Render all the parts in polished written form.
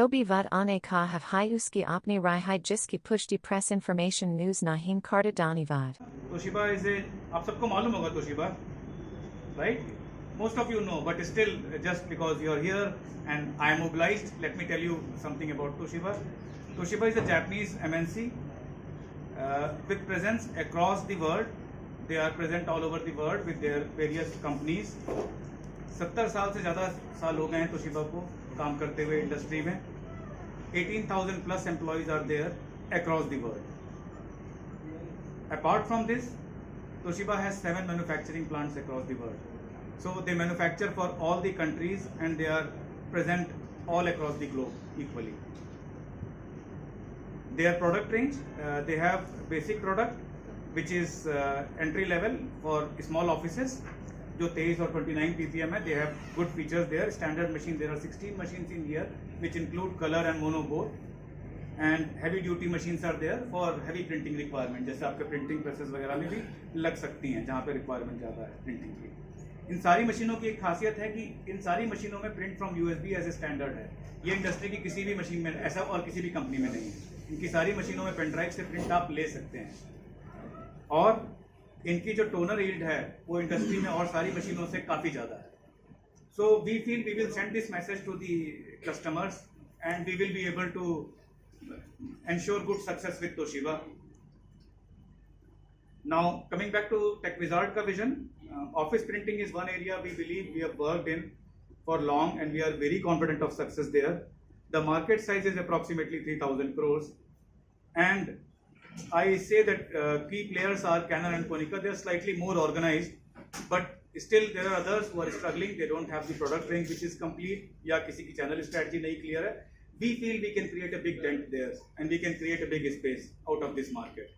Joby vad ane ka have hyuski apni rai jiski pushti press information news nahin karta danivad. Toshiba is a, आप सबको मालूम होगा Toshiba, right? Most of you know, but still, just because you are here and I am obliged, let me tell you something about Toshiba. Toshiba is a Japanese MNC with presence across the world. They are present all over the world with their various companies. 70 साल से ज़्यादा साल हो गए हैं Toshiba को काम करते हुए इंडस्ट्री में. 18,000 plus employees are there across the world. Apart from this, Toshiba has 7 manufacturing plants across the world. So they manufacture for all the countries and they are present all across the globe equally. Their product range, they have basic product which is entry level for small offices. जो 23 और 29 ppm है, they have good features there. Standard machine, there are 16 machines in here which include color and mono both. And heavy duty machines are there for heavy printing requirement. जैसे आपके printing presses वगैरह में भी लग सकती हैं जहाँ पे requirement ज़्यादा है printing की. इन सारी मशीनों की एक खासियत है कि इन सारी मशीनों में print from USB as a standard है. ये इंडस्ट्री की किसी भी मशीन में ऐसा और किसी भी कंपनी में नहीं है. इनकी सारी मशीनों में पेन ड्राइव से प्रिंट आप ले सकते हैं. और इनकी जो टोनर यील्ड है वो इंडस्ट्री में और सारी मशीनों से काफ़ी ज़्यादा है. So we feel we will send this message to the customers and we will be able to ensure good success with Toshiba. Now coming back to TechWizard ka vision, office printing is one area we believe we have worked in for long and we are very confident of success there. The market size is approximately 3,000 crores and I say that key players are Canon and Konica. They are slightly more organized, but still there are others who are struggling. They don't have the product range which is complete या किसी की channel strategy नहीं clear है. We feel we can create a big dent there and we can create a big space out of this market.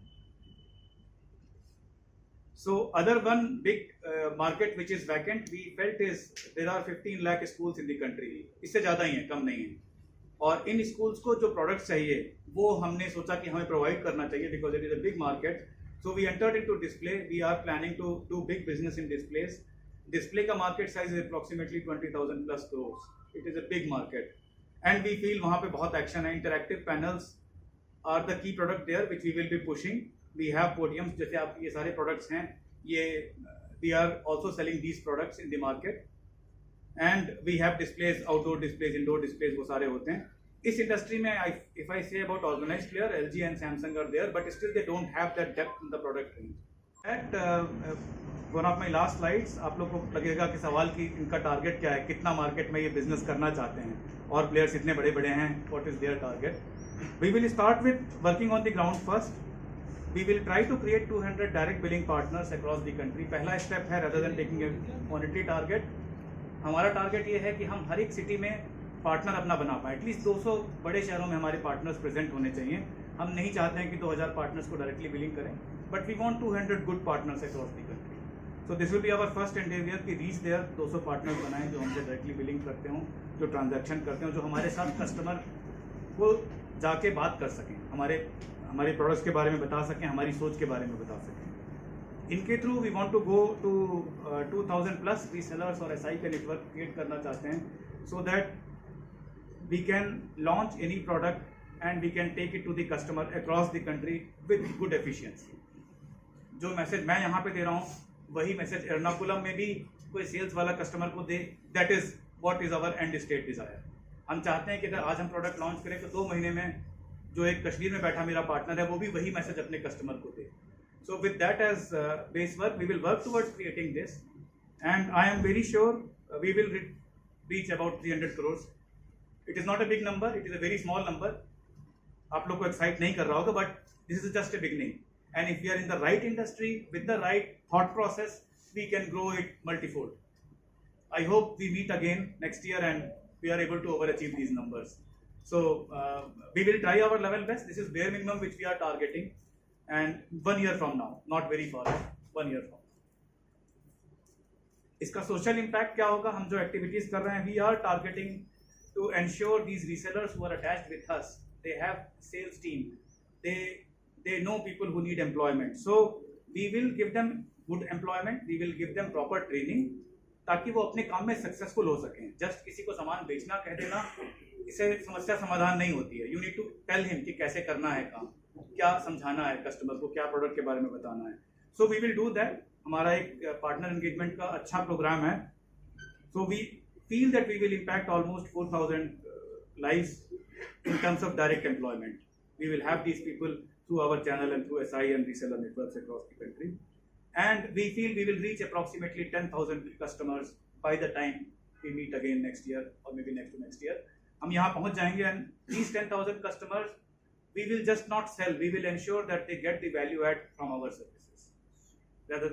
So other one big market which is vacant we felt is there are 15 lakh schools in the country. इससे ज़्यादा ही है, कम नहीं है. और इन schools को जो products चाहिए वो हमने सोचा कि हमें provide करना चाहिए because it is a big market. So we entered into display. We are planning to do big business in displays. Display का market size is approximately 20,000 plus crores. It is a big market. And we feel वहाँ पे बहुत action है. Interactive panels are the key product there which we will be pushing. We have podiums जैसे आप ये सारे products हैं ये we are also selling these products in the market. And we have displays, outdoor displays, indoor displays वो सारे होते हैं. इस industry में if I say about organized player, LG and Samsung are there, but still they don't have that depth in the product range. At one of my last slides आप लोग को लगेगा कि सवाल कि इनका टारगेट क्या है, कितना मार्केट में ये बिजनेस करना चाहते हैं और प्लेयर्स इतने बड़े बड़े हैं, what is their target. We will start with working on the ground first. We will try to create 200 direct billing partners across the country. पहला स्टेप है rather than taking a monetary target. हमारा target ये है कि हम हर एक city में partner अपना बना पाए. एटलीस्ट 200 बड़े शहरों में हमारे पार्टनर्स प्रेजेंट होने चाहिए. हम नहीं चाहते हैं कि 2000 पार्टनर्स को डायरेक्टली बिलिंग करें, but we want 200 good partners across the country. So this will be our first endeavour कि रीच देयर 200 पार्टनर्स बनाएं जो हमसे डायरेक्टली बिलिंग करते हों, जो ट्रांजैक्शन करते हों, जो हमारे साथ कस्टमर को जाके बात कर सकें, हमारे प्रोडक्ट्स के बारे में बता सकें, हमारी सोच के बारे में बता सकें. इनके through we want to go to 2000 plus resellers और SI का नेटवर्क क्रिएट करना चाहते हैं so that we can launch any product and we can take it to the customer across the country with good efficiency. जो message मैं यहाँ पे दे रहा हूँ वही मैसेज एर्नाकुलम में भी कोई सेल्स वाला कस्टमर को दे. That is what is our end state desire. हम चाहते हैं कि अगर आज हम प्रोडक्ट लॉन्च करें तो 2 महीने में जो एक कश्मीर में बैठा मेरा पार्टनर है वो भी वही मैसेज अपने कस्टमर को दे. So with that as base work we will work towards creating this and I am very sure we will reach about 300 crores. It is not a big number, it is a very small number. आप लोग को excite नहीं कर रहा होगा but this is just a beginning. And if we are in the right industry with the right thought process, we can grow it multifold. I hope we meet again next year and we are able to overachieve these numbers. So we will try our level best. This is bare minimum which we are targeting, and 1 year from now, not very far, 1 year from now. इसका social impact क्या होगा? हम जो activities कर रहे हैं, we are targeting to ensure these resellers who are attached with us, they have sales team, they know people who need employment. So we will give them good employment, we will give them proper training ताकि वो अपने काम में successful हो सकें. Just किसी को सामान बेचना कह देना इससे समस्या समाधान नहीं होती है. You need to tell him कि कैसे करना है काम, क्या समझाना है कस्टमर को, क्या प्रोडक्ट के बारे में बताना है. So we will do that. हमारा एक पार्टनर एंगेजमेंट का अच्छा प्रोग्राम है. So we feel that we will impact almost 4,000 lives in terms of direct employment. We will have these people through our channel and through SI and reseller networks across the country. And we feel we will reach approximately 10,000 customers by the time we meet again next year or maybe next to next year. हम यहाँ पहुँच जाएंगे and these 10,000 customers, we will just not sell. We will ensure that they get the value add from our services rather than